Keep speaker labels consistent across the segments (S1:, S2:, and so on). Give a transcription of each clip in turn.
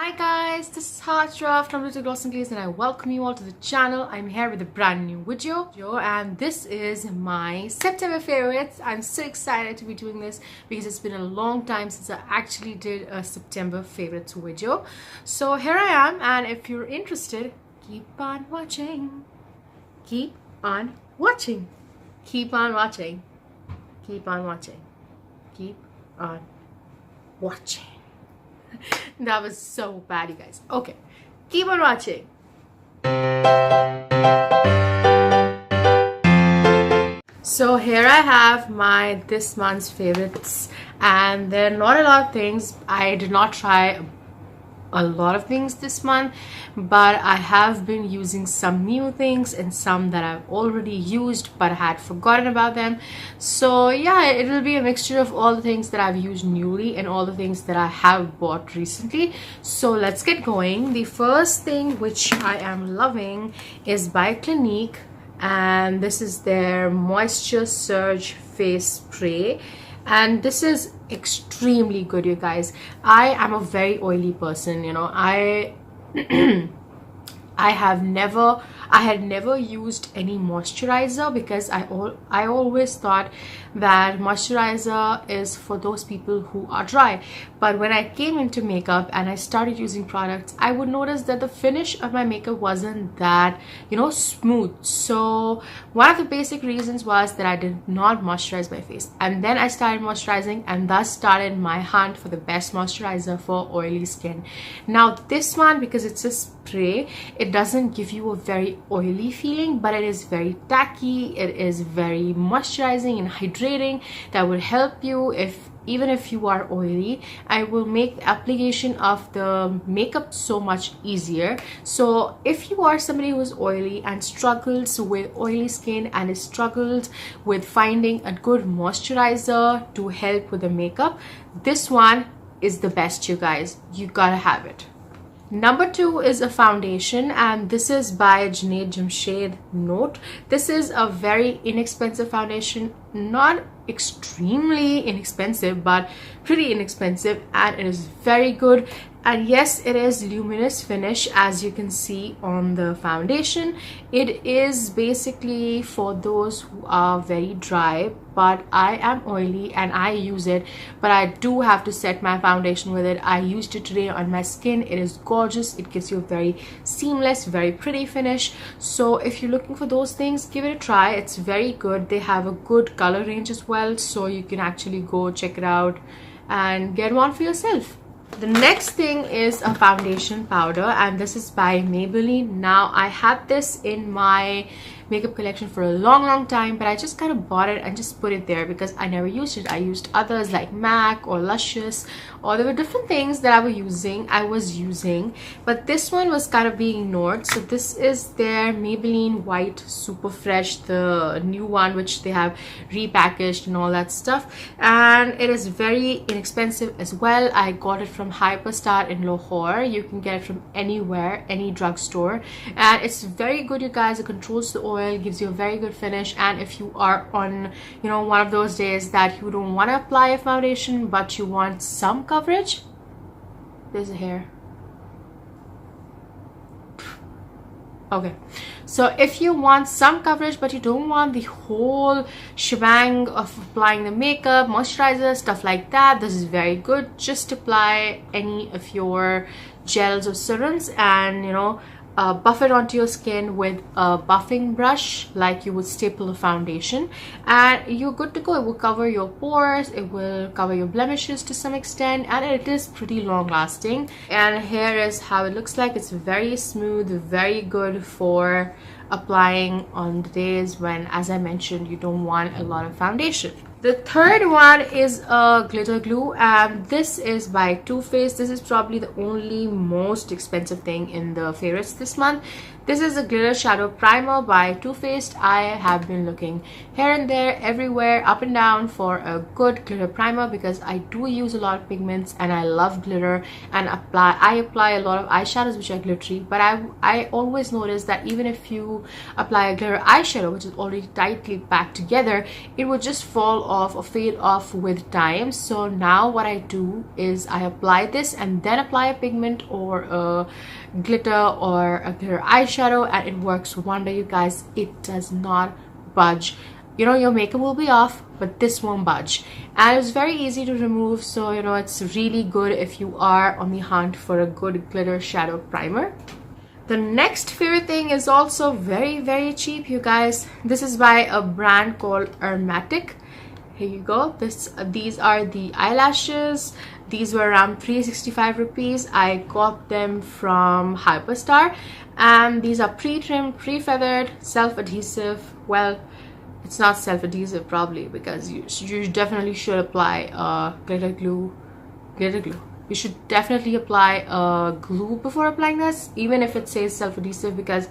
S1: Hi guys, this is Hajra from Little Gloss and Glaze and I welcome you all to the channel. I'm here with a brand new video and this is my September favorites. I'm so excited to be doing this because it's been a long time since I actually did a September favorites video. So here I am, and if you're interested, keep on watching. Keep on watching. Keep on watching. Keep on watching. Keep on watching. That was so bad, you guys. Okay, keep on watching. So here I have my this month's favorites, and there are not a lot of things. I did not try a lot of things this month, but I have been using some new things and some that I've already used but I had forgotten about them. So yeah, it will be a mixture of all the things that I've used newly and all the things that I have bought recently. So let's get going. The first thing which I am loving is by Clinique, and this is their Moisture Surge Face Spray. And this is extremely good, you guys. I am a very oily person, you know. I had never used any moisturizer because I always thought that moisturizer is for those people who are dry. But when I came into makeup and I started using products, I would notice that the finish of my makeup wasn't that, you know, smooth. So one of the basic reasons was that I did not moisturize my face, and then I started moisturizing, and thus started my hunt for the best moisturizer for oily skin. Now this one, because it's a spray, it doesn't give you a very oily feeling, but it is very tacky. It is very moisturizing and hydrating that will help you even if you are oily. I will make the application of the makeup so much easier. So if you are somebody who is oily and struggles with oily skin and is struggles with finding a good moisturizer to help with the makeup, this one is the best, you guys. You gotta have it. Number 2 is a foundation, and this is by Junaid Jamshed Note. This is a very inexpensive foundation, not extremely inexpensive but pretty inexpensive, and it is very good. And yes, it is luminous finish, as you can see on the foundation. It is basically for those who are very dry, but I am oily and I use it, but I do have to set my foundation with it. I used it today on my skin. It is gorgeous. It gives you a very seamless, very pretty finish. So if you're looking for those things, give it a try. It's very good. They have a good color range as well, so you can actually go check it out and get one for yourself. The next thing is a foundation powder, and this is by Maybelline. Now I had this in my makeup collection for a long time, but I just kind of bought it and just put it there because I never used it. I used others like MAC or Luscious, or there were different things that I was using, but this one was kind of being ignored. So this is their Maybelline White Super Fresh, the new one which they have repackaged and all that stuff, and it is very inexpensive as well. I got it from Hyperstar in Lahore. You can get it from anywhere, any drugstore, and it's very good, you guys. It controls the oil, gives you a very good finish. And if you are on, you know, one of those days that you don't want to apply a foundation but you want some coverage, there's a hair. Okay, so if you want some coverage but you don't want the whole shebang of applying the makeup, moisturizer, stuff like that, this is very good. Just apply any of your gels or serums and, you know, buff it onto your skin with a buffing brush like you would staple a foundation, and you're good to go. It will cover your pores, it will cover your blemishes to some extent, and it is pretty long lasting. And here is how it looks like. It's very smooth, very good for applying on the days when, as I mentioned, you don't want a lot of foundation. The third one is a glitter glue, and this is by Too Faced. This is probably the only most expensive thing in the favorites this month. This is a glitter shadow primer by Too Faced. I have been looking here and there, everywhere, up and down for a good glitter primer because I do use a lot of pigments and I love glitter, and I apply a lot of eyeshadows which are glittery. But I always notice that even if you apply a glitter eyeshadow which is already tightly packed together, it would just fall off or fade off with time. So now what I do is I apply this and then apply a pigment or a glitter or a glitter eyeshadow, and it works wonder, you guys. It does not budge. You know, your makeup will be off, but this won't budge, and it's very easy to remove. So you know, it's really good if you are on the hunt for a good glitter shadow primer. The next favorite thing is also very cheap, you guys. This is by a brand called Aromatic. Here you go. These are the eyelashes. These were around 365 rupees. I got them from Hyperstar, and these are pre-trimmed, pre-feathered, self-adhesive. Well, it's not self-adhesive probably, because you definitely should apply glitter glue. You should definitely apply glue before applying this, even if it says self-adhesive, because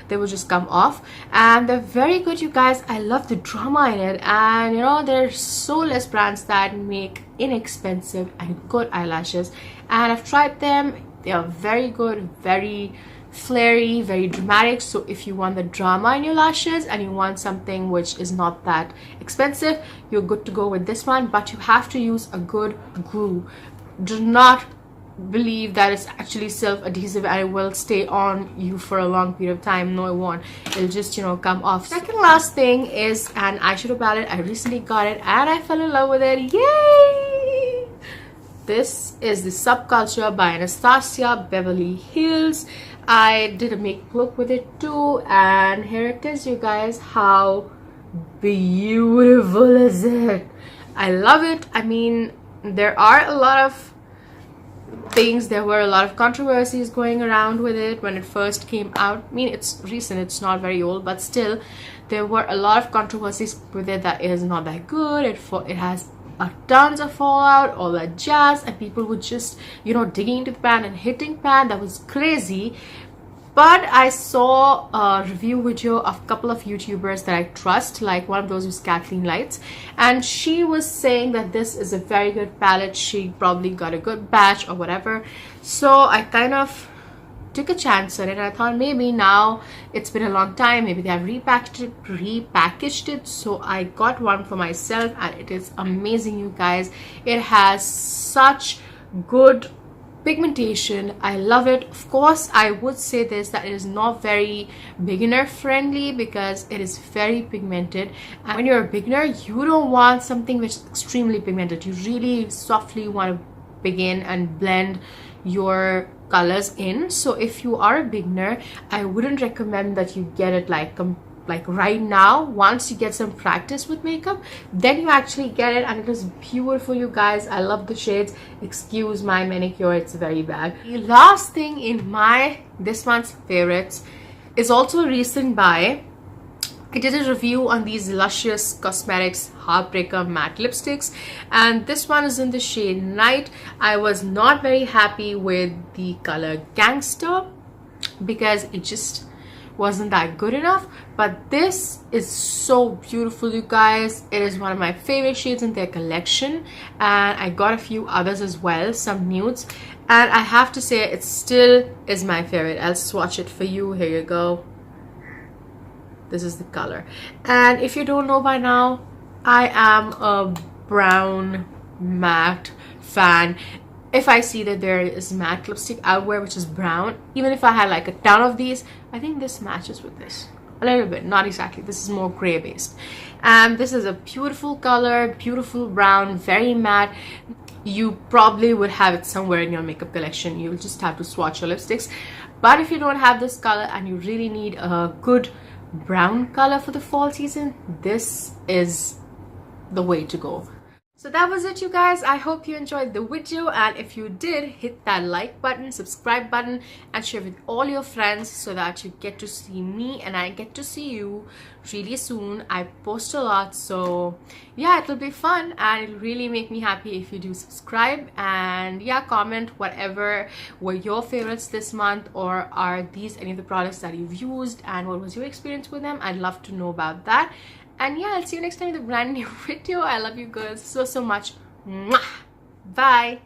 S1: they will just come off. And they're very good, you guys. I love the drama in it, and you know, there's so less brands that make inexpensive and good eyelashes, and I've tried them. They are very good, very flary, very dramatic. So if you want the drama in your lashes and you want something which is not that expensive, you're good to go with this one. But you have to use a good glue. Do not believe that it's actually self-adhesive and it will stay on you for a long period of time. No, it won't. It'll just, you know, come off. Second last thing is an eyeshadow palette. I recently got it and I fell in love with it. Yay! This is the Subculture by Anastasia Beverly Hills. I did a make look with it too, and here it is, you guys. How beautiful is it? I love it. I mean, there are a lot of things, there were a lot of controversies going around with it when it first came out. I mean, it's recent, it's not very old, but still there were a lot of controversies with it, that it is not that good. It has tons of fallout, all that jazz, and people would just, you know, digging into the pan and hitting pan. That was crazy. But I saw a review video of a couple of YouTubers that I trust, like one of those was Kathleen Lights, and she was saying that this is a very good palette. She probably got a good batch or whatever. So I kind of took a chance on it, and I thought maybe now it's been a long time, maybe they have repackaged it. So I got one for myself, and it is amazing, you guys. It has such good pigmentation. I love it. Of course, I would say this, that it is not very beginner friendly because it is very pigmented, and when you're a beginner, you don't want something which is extremely pigmented. You really softly want to begin and blend your colors in. So if you are a beginner, I wouldn't recommend that you get it like right now. Once you get some practice with makeup, then you actually get it, and it is beautiful, you guys. I love the shades. Excuse my manicure, it's very bad. The last thing in this month's favorites is also a recent buy. I did a review on these Luscious Cosmetics Heartbreaker matte lipsticks, and this one is in the shade Night. I was not very happy with the color Gangster because it just wasn't that good enough, but this is so beautiful, you guys. It is one of my favorite shades in their collection, and I got a few others as well, some nudes, and I have to say it still is my favorite. I'll swatch it for you. Here you go. This is the color, and if you don't know by now, I am a brown matte fan. If I see that there is matte lipstick out there which is brown, even if I had like a ton of these, I think this matches with this a little bit. Not exactly, this is more gray based, and this is a beautiful color, beautiful brown, very matte. You probably would have it somewhere in your makeup collection. You'll just have to swatch your lipsticks. But if you don't have this color and you really need a good brown color for the fall season, this is the way to go. So that was it, you guys. I hope you enjoyed the video, and if you did, hit that like button, subscribe button, and share with all your friends so that you get to see me and I get to see you really soon. I post a lot, so yeah, it'll be fun and it'll really make me happy if you do subscribe. And yeah, comment whatever were your favorites this month, or are these any of the products that you've used and what was your experience with them. I'd love to know about that. And yeah, I'll see you next time with a brand new video. I love you girls so much. Mwah! Bye.